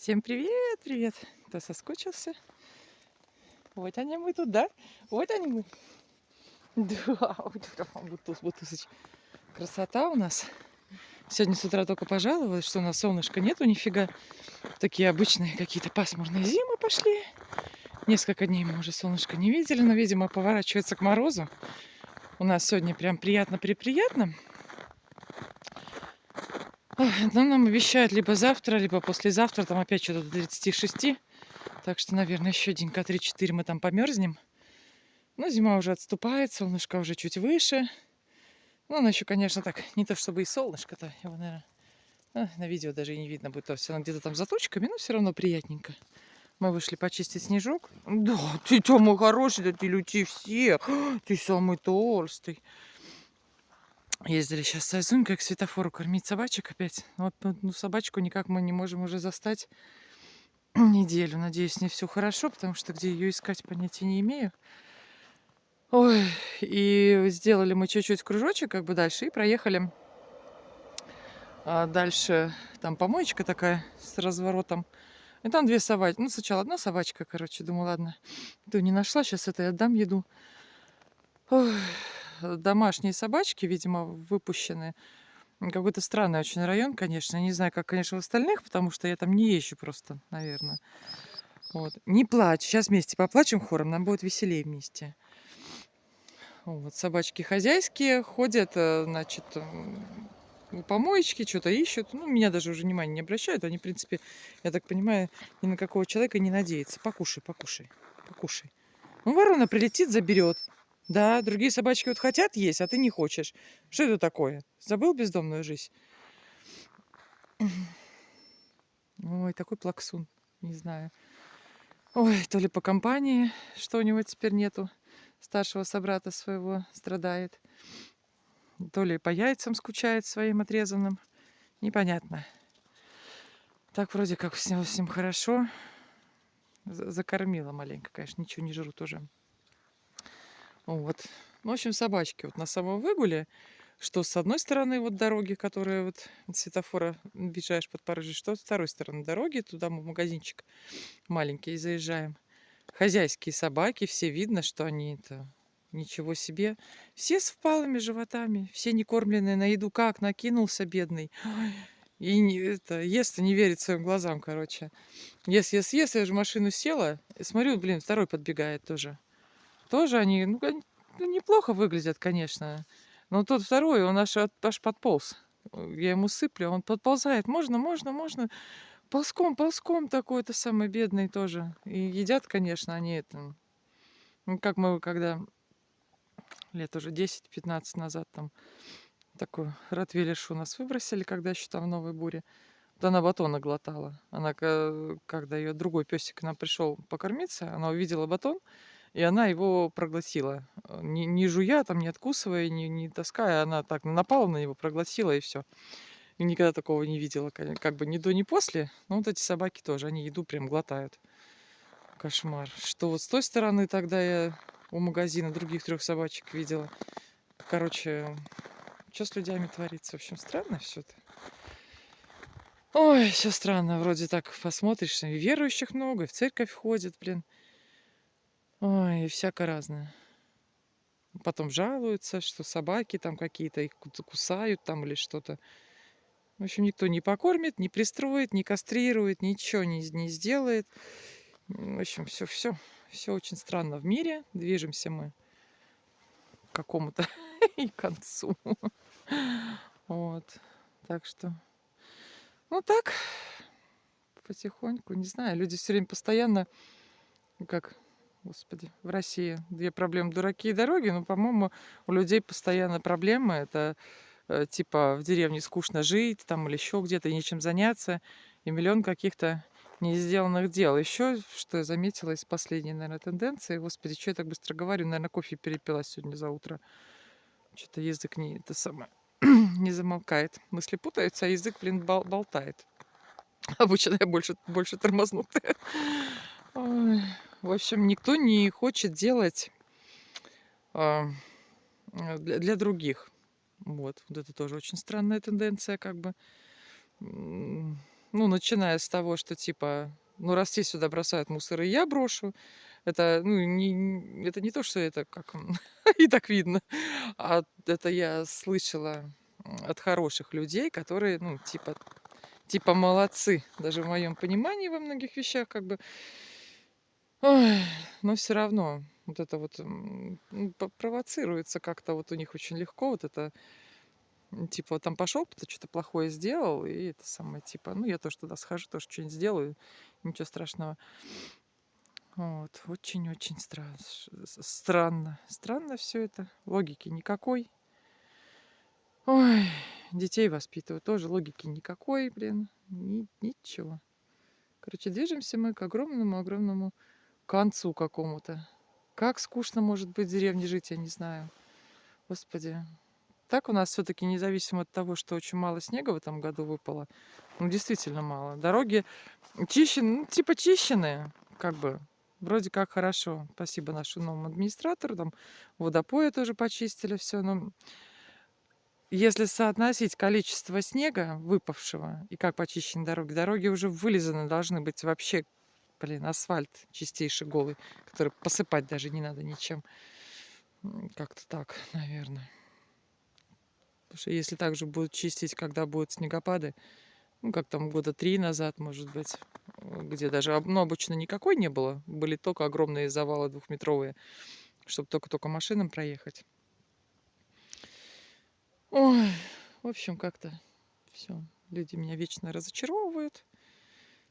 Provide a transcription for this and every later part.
Всем привет, привет! Кто соскучился? Вот они мы тут, да? Вот они мы. Да, Бутусыч. Красота у нас. Сегодня с утра только пожаловалась, что у нас солнышка нету нифига. Такие обычные какие-то пасмурные зимы пошли. Несколько дней мы уже солнышко не видели, но, видимо, поворачивается к морозу. У нас сегодня прям приятно-приприятно. Но нам обещают либо завтра, либо послезавтра, там опять что-то до 36. Так что, наверное, еще денька 3-4 мы там померзнем. Но зима уже отступает, солнышко уже чуть выше. Ну, оно еще, конечно, так, не то чтобы и солнышко-то, его, наверное, на видео даже и не видно будет, то все равно где-то там за тучками, но все равно приятненько. Мы вышли почистить снежок. Да, ты мой хороший, да ты люти всех. Ты самый толстый. Ездили сейчас с Айзунькой к светофору кормить собачек опять. Вот, ну, собачку никак мы не можем уже застать неделю. Надеюсь, с ней все хорошо, потому что где ее искать, понятия не имею. Ой, и сделали мы чуть-чуть кружочек как бы дальше и проехали. Дальше там помоечка такая с разворотом. И там две собачки. Ну, сначала одна собачка, короче, думаю, ладно. То не нашла, сейчас это я отдам еду. Ой, домашние собачки, видимо, выпущены. Какой-то странный очень район, конечно. Не знаю, как, конечно, в остальных, потому что я там не езжу просто, наверное. Вот. Не плачь. Сейчас вместе поплачем хором, нам будет веселее вместе. Вот, собачки хозяйские ходят, значит, у помоечки, что-то ищут. Ну, меня даже уже внимания не обращают. Они, в принципе, я так понимаю, ни на какого человека не надеются. Покушай, покушай, покушай. Ну, ворона прилетит, заберет. Да, другие собачки вот хотят есть, а ты не хочешь. Что это такое? Забыл бездомную жизнь? Ой, такой плаксун. Не знаю. Ой, то ли по компании, что у него теперь нету. Старшего собрата своего страдает. То ли по яйцам скучает своим отрезанным. Непонятно. Так вроде как с ним хорошо. Закормила маленько, конечно, ничего не жру тоже. Вот. Ну, в общем, собачки вот на самом выгуле, что с одной стороны вот дороги, которая вот от светофора въезжаешь под Парижем, что с второй стороны дороги, туда мы в магазинчик маленький заезжаем. Хозяйские собаки, все видно, что они это ничего себе. Все с впалыми животами, все не кормленные, на еду как накинулся бедный. И это, ест и не верит своим глазам, короче. Ест, я же в машину села, и смотрю, блин, второй подбегает тоже. Тоже они, ну, неплохо выглядят, конечно. Но тот второй, он аж подполз. Я ему сыплю, а он подползает. Можно. Ползком такой, это самый бедный тоже. И едят, конечно, они это. Ну, как мы, когда лет уже 10-15 назад там такой ротвейлершу у нас выбросили, когда еще там в Новой Буре. Вот она батона глотала. Она, когда ее другой песик к нам пришел покормиться, она увидела батон, и она его проглотила. Не жуя, там, не откусывая, не таская, она так напала на него, проглотила и все. И никогда такого не видела, как бы ни до, ни после. Но вот эти собаки тоже, они еду прям глотают. Кошмар. Что вот с той стороны тогда я у магазина других 3 собачек видела. Короче, что с людьми творится? В общем, странно все это. Ой, все странно. Вроде так посмотришь, и верующих много, и в церковь ходят, блин. Ой, и всяко разное. Потом жалуются, что собаки там какие-то их кусают там или что-то. В общем, никто не покормит, не пристроит, не кастрирует, ничего не сделает. В общем, все очень странно в мире. Движемся мы к какому-то и концу. Вот. Так что, ну так, потихоньку, не знаю, люди все время постоянно, как, господи, в России 2 проблемы: дураки и дороги. Но, по-моему, у людей постоянно проблемы. Это типа в деревне скучно жить, там или еще где-то, и нечем заняться, и миллион каких-то не сделанных дел. Еще, что я заметила из последней, наверное, тенденции, господи, что я так быстро говорю, наверное, кофе перепила сегодня за утро. Что-то язык не это самое не замолкает. Мысли путаются, а язык, блин, болтает. Обычно я больше тормознутая. Ой. В общем, никто не хочет делать а, для других. Вот это тоже очень странная тенденция, как бы. Ну, начиная с того, что типа, ну, раз все сюда бросают мусор, и я брошу. Это, ну, это не то, что это как и так видно, а это я слышала от хороших людей, которые, ну, типа молодцы, даже в моем понимании во многих вещах, как бы. Ой, но все равно вот это вот провоцируется как-то вот у них очень легко вот это. Типа, вот там пошел, кто-то что-то плохое сделал, и это самое, типа, ну, я тоже туда схожу, тоже что-нибудь сделаю, ничего страшного. Вот, очень-очень странно. Странно все это, логики никакой. Ой, детей воспитываю, тоже логики никакой, блин, ничего. Короче, движемся мы к огромному-огромному концу какому-то. Как скучно может быть в деревне жить, я не знаю. Господи. Так у нас все-таки независимо от того, что очень мало снега в этом году выпало, ну, действительно мало. Дороги чищены, ну, типа чищенные, как бы. Вроде как хорошо. Спасибо нашему новому администратору. Там водопоя тоже почистили все. Но если соотносить количество снега выпавшего и как почищены дороги, дороги уже вылизаны должны быть вообще, блин, асфальт чистейший голый, который посыпать даже не надо ничем. Как-то так, наверное. Потому что если также будут чистить, когда будут снегопады, ну, как там года 3 назад, может быть, где даже, ну, обычно никакой не было, были только огромные завалы двухметровые, чтобы только-только машинам проехать. Ой, в общем, как-то все. Люди меня вечно разочаровывают.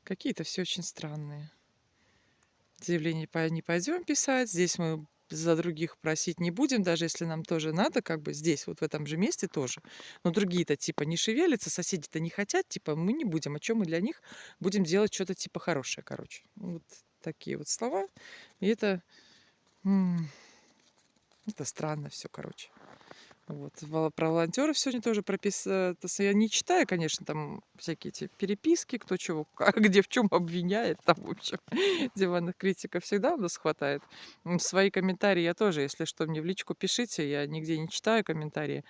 Какие-то все очень странные. Заявление не пойдем писать. Здесь мы за других просить не будем, даже если нам тоже надо, как бы здесь, вот в этом же месте тоже. Но другие-то типа не шевелятся, соседи-то не хотят, типа мы не будем, а чем мы для них будем делать что-то типа хорошее, короче. Вот такие вот слова. И м, это странно все, короче. Вот. Про волонтеров сегодня тоже я не читаю, конечно, там всякие эти переписки, кто чего, где в чем обвиняет, там, в общем, диванных критиков всегда у нас хватает. Свои комментарии я тоже, если что, мне в личку пишите, я нигде не читаю комментарии,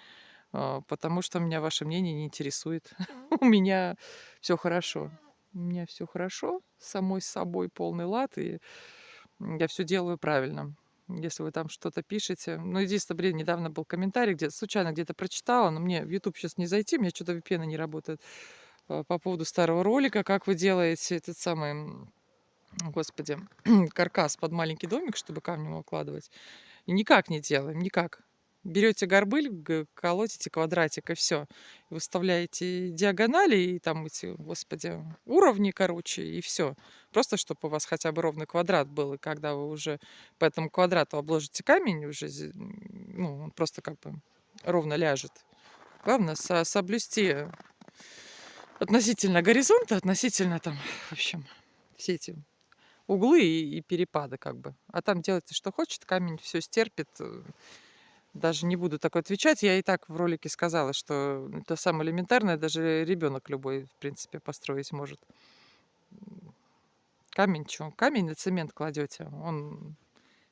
потому что меня ваше мнение не интересует. У меня все хорошо. У меня все хорошо, с самой собой полный лад, и я все делаю правильно. Если вы там что-то пишете. Ну, единственное, блин, недавно был комментарий, где случайно где-то прочитала, но мне в YouTube сейчас не зайти, у меня что-то VPN не работает. По поводу старого ролика, как вы делаете этот самый, господи, каркас под маленький домик, чтобы камнем укладывать. И никак не делаем, никак. Берете горбыль, колотите квадратик и все. Выставляете диагонали и там эти, господи, уровни, короче, и все. Просто чтобы у вас хотя бы ровный квадрат был, и когда вы уже по этому квадрату обложите камень, уже, ну, он просто как бы ровно ляжет. Главное соблюсти относительно горизонта, относительно там, в общем, все эти углы и перепады как бы. А там делайте, что хочет, камень все стерпит. Даже не буду так отвечать. Я и так в ролике сказала, что это самое элементарное, даже ребенок любой, в принципе, построить может. Камень, что? Камень на цемент кладете, он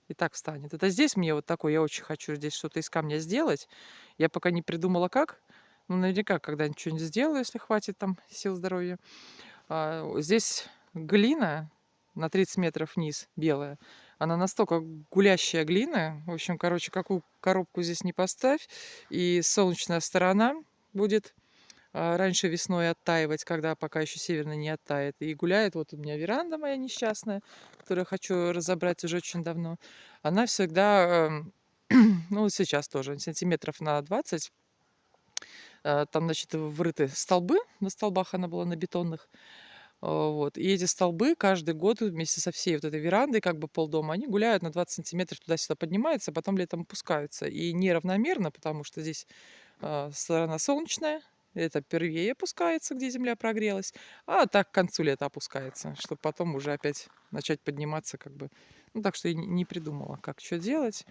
и так встанет. Это здесь мне вот такой, я очень хочу здесь что-то из камня сделать. Я пока не придумала как. Ну, наверняка когда-нибудь что-нибудь сделаю, если хватит там сил, здоровья. Здесь глина на 30 метров вниз, белая. Она настолько гулящая глина. В общем, короче, какую коробку здесь не поставь. И солнечная сторона будет раньше весной оттаивать, когда пока еще северно не оттает. И гуляет вот у меня веранда моя несчастная, которую я хочу разобрать уже очень давно. Она всегда, ну вот сейчас тоже, сантиметров на 20. Там, значит, врыты столбы. На столбах она была на бетонных. Вот. И эти столбы каждый год вместе со всей вот этой верандой, как бы полдома, они гуляют на 20 сантиметров туда-сюда поднимаются, а потом летом опускаются. И неравномерно, потому что здесь сторона солнечная, это первее опускается, где земля прогрелась, а так к концу лета опускается, чтобы потом уже опять начать подниматься, как бы. Ну, так что я не придумала, как что делать.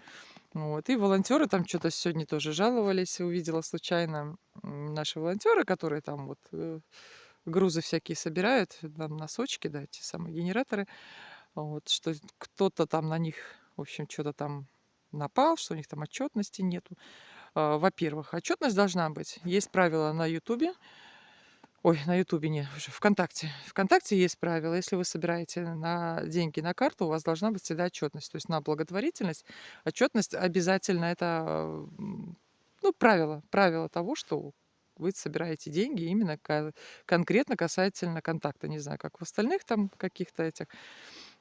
Вот. И волонтеры там что-то сегодня тоже жаловались, увидела случайно наши волонтеры, которые там вот грузы всякие собирают, там носочки, да, эти самые генераторы, вот, что кто-то там на них, в общем, что-то там напал, что у них там отчетности нету. Во-первых, отчетность должна быть. Есть правила на Ютубе, Ой, на "Ютубе" не, уже "ВКонтакте". "ВКонтакте" есть правило: если вы собираете на деньги на карту, у вас должна быть всегда отчетность. То есть на благотворительность отчетность обязательно. Это, ну, правило того, что вы собираете деньги именно конкретно касательно контакта. Не знаю, как в остальных там каких-то этих.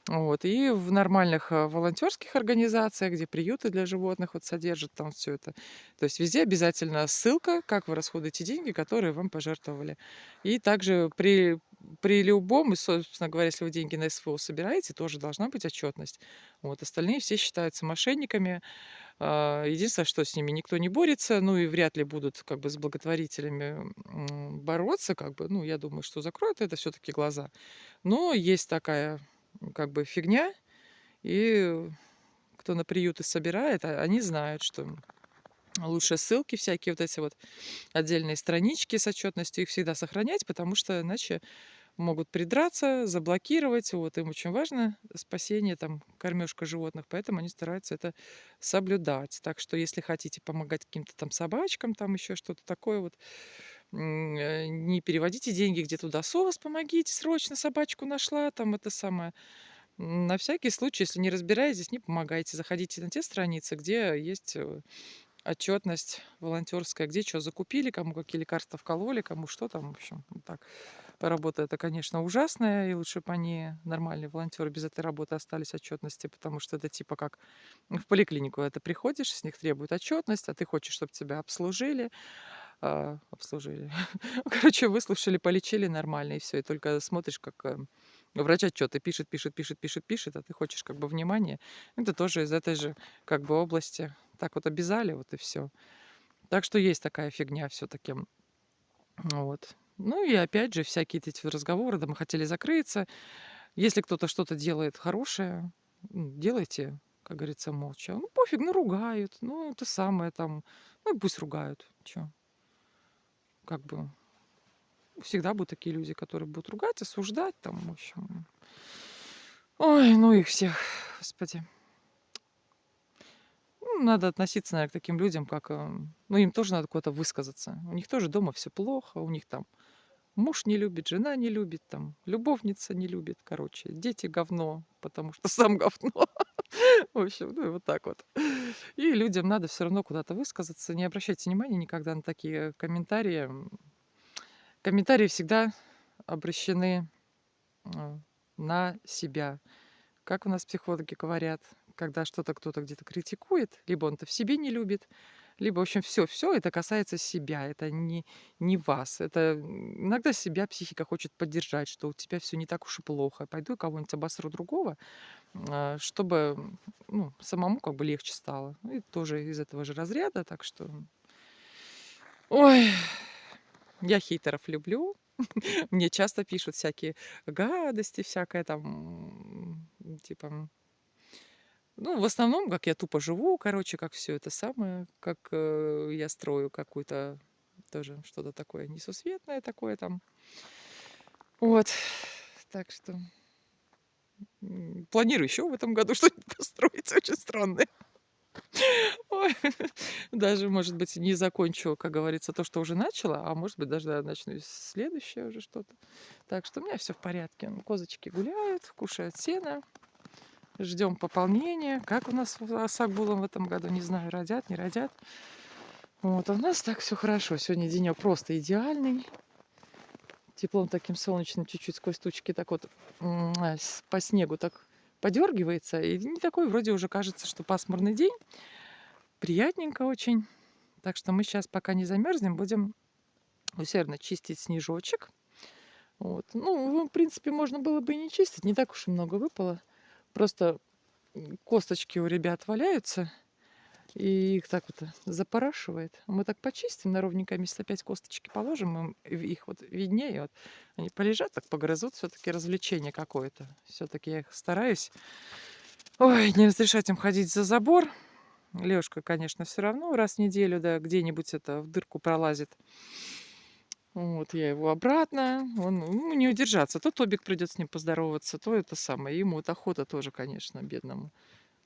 Вот. И в нормальных, волонтерских организациях, где приюты для животных вот содержат там все это. То есть везде обязательно ссылка, как вы расходуете деньги, которые вам пожертвовали. И также при любом, и, собственно говоря, если вы деньги на СФО собираете, тоже должна быть отчетность. Вот. Остальные все считаются мошенниками. Единственное, что с ними никто не борется, ну и вряд ли будут как бы с благотворителями, бороться, как бы. Ну, я думаю, что закроют это все таки глаза. Но есть такая, как бы фигня, и кто на приюты собирает, они знают, что лучше ссылки всякие, вот эти вот отдельные странички с отчетностью, их всегда сохранять, потому что иначе могут придраться, заблокировать. Вот им очень важно спасение, там, кормежка животных, поэтому они стараются это соблюдать. Так что если хотите помогать каким-то там собачкам, там еще что-то такое вот, не переводите деньги где туда: "СОС, помогите, срочно собачку нашла", там это самое. На всякий случай, если не разбираетесь, не помогайте. Заходите на те страницы, где есть отчетность волонтерская, где что закупили, кому какие лекарства вкололи, кому что там, в общем, вот так. Работа это, конечно, ужасная, и лучше бы они, нормальные волонтеры, без этой работы остались отчетности, потому что это типа как в поликлинику это приходишь, с них требуют отчетность, а ты хочешь, чтобы тебя обслужили, обслужили. Короче, выслушали, полечили нормально, и все. И только смотришь, как врач отчеты пишет, пишет, пишет, пишет, пишет, а ты хочешь как бы внимания. Это тоже из этой же как бы области. Так вот обязали, вот и все. Так что есть такая фигня все-таки. Вот. Ну и опять же, всякие эти разговоры, да, мы хотели закрыться. Если кто-то что-то делает хорошее, делайте, как говорится, молча. Ну, пофиг, ну, ругают, ну, это самое там, ну, и пусть ругают. Чё? Как бы всегда будут такие люди, которые будут ругать, осуждать, там, в общем. Ой, ну их всех, господи. Ну, надо относиться, наверное, к таким людям, как, ну, им тоже надо куда-то высказаться. У них тоже дома все плохо, у них там муж не любит, жена не любит, там, любовница не любит, короче, дети говно, потому что сам говно. В общем, ну и вот так вот. И людям надо все равно куда-то высказаться. Не обращайте внимания никогда на такие комментарии. Комментарии всегда обращены а, на себя. Как у нас психологи говорят, когда что-то кто-то где-то критикует, либо он это в себе не любит, либо, в общем, все это касается себя, это не вас. Это иногда себя психика хочет поддержать, что у тебя все не так уж и плохо. Пойду я кого-нибудь обосру другого, чтобы ну, самому как бы легче стало. Ну, и тоже из этого же разряда, так что... Ой, я хейтеров люблю. Мне часто пишут всякие гадости, всякое там, типа, ну, в основном, как я тупо живу, короче, как все это самое, как я строю какую-то тоже что-то такое несусветное такое там. Вот. Так что планирую еще в этом году что-нибудь построить очень странное. Ой, даже, может быть, не закончу, как говорится, то, что уже начала, а может быть, даже начну и следующее уже что-то. Так что у меня все в порядке. Козочки гуляют, кушают сено. Ждем пополнения. Как у нас с Акбулом в этом году, не знаю, родят, не родят. Вот, а у нас так все хорошо. Сегодня денек просто идеальный. Теплом таким солнечным чуть-чуть сквозь тучки так вот по снегу так подергивается. И не такой вроде уже кажется, что пасмурный день. Приятненько очень. Так что мы сейчас, пока не замерзнем, будем усердно чистить снежочек. Вот. Ну, его, в принципе, можно было бы и не чистить. Не так уж и много выпало. Просто косточки у ребят валяются. И их так вот запорашивает. Мы так почистим на ровненькое место, опять косточки положим, их вот виднее. Вот. Они полежат, так погрызут, все-таки развлечение какое-то. Все-таки я их стараюсь. Ой, не разрешать им ходить за забор. Лёшка, конечно, все равно раз в неделю, да, где-нибудь это в дырку пролазит. Вот я его обратно, он, ну, не удержаться. То Тобик придет с ним поздороваться, то это самое. Ему вот охота тоже, конечно, бедному.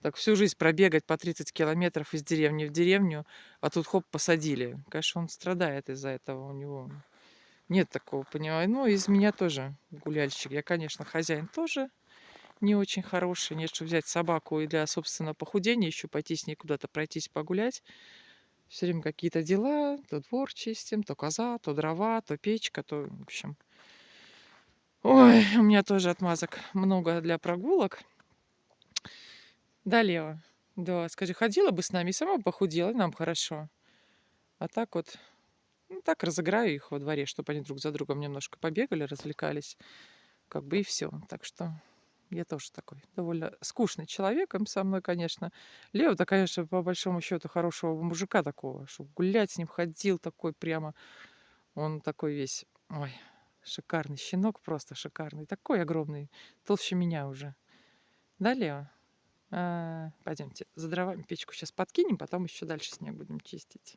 Так всю жизнь пробегать по 30 километров из деревни в деревню, а тут хоп, посадили. Конечно, он страдает из-за этого. У него Нет такого, понимаю. Ну, из меня тоже гуляльщик. Я, конечно, хозяин тоже не очень хороший. Нет, что взять собаку и для собственного похудения, еще пойти с ней куда-то пройтись, погулять. Все время какие-то дела, то двор чистим, то коза, то дрова, то печка, то, в общем. Ой, у меня тоже отмазок много для прогулок. Да, Лева, да, скажи, ходила бы с нами и сама бы похудела, и нам хорошо. А так вот, ну, так разыграю их во дворе, чтобы они друг за другом немножко побегали, развлекались, как бы и все. Так что я тоже такой довольно скучный человек, им со мной, конечно. Лео-то, конечно, по большому счету хорошего мужика такого, чтобы гулять с ним ходил такой прямо. Он такой весь, ой, шикарный щенок, просто шикарный. Такой огромный, толще меня уже. Да, Лео? Пойдемте за дровами печку сейчас подкинем, потом еще дальше снег будем чистить.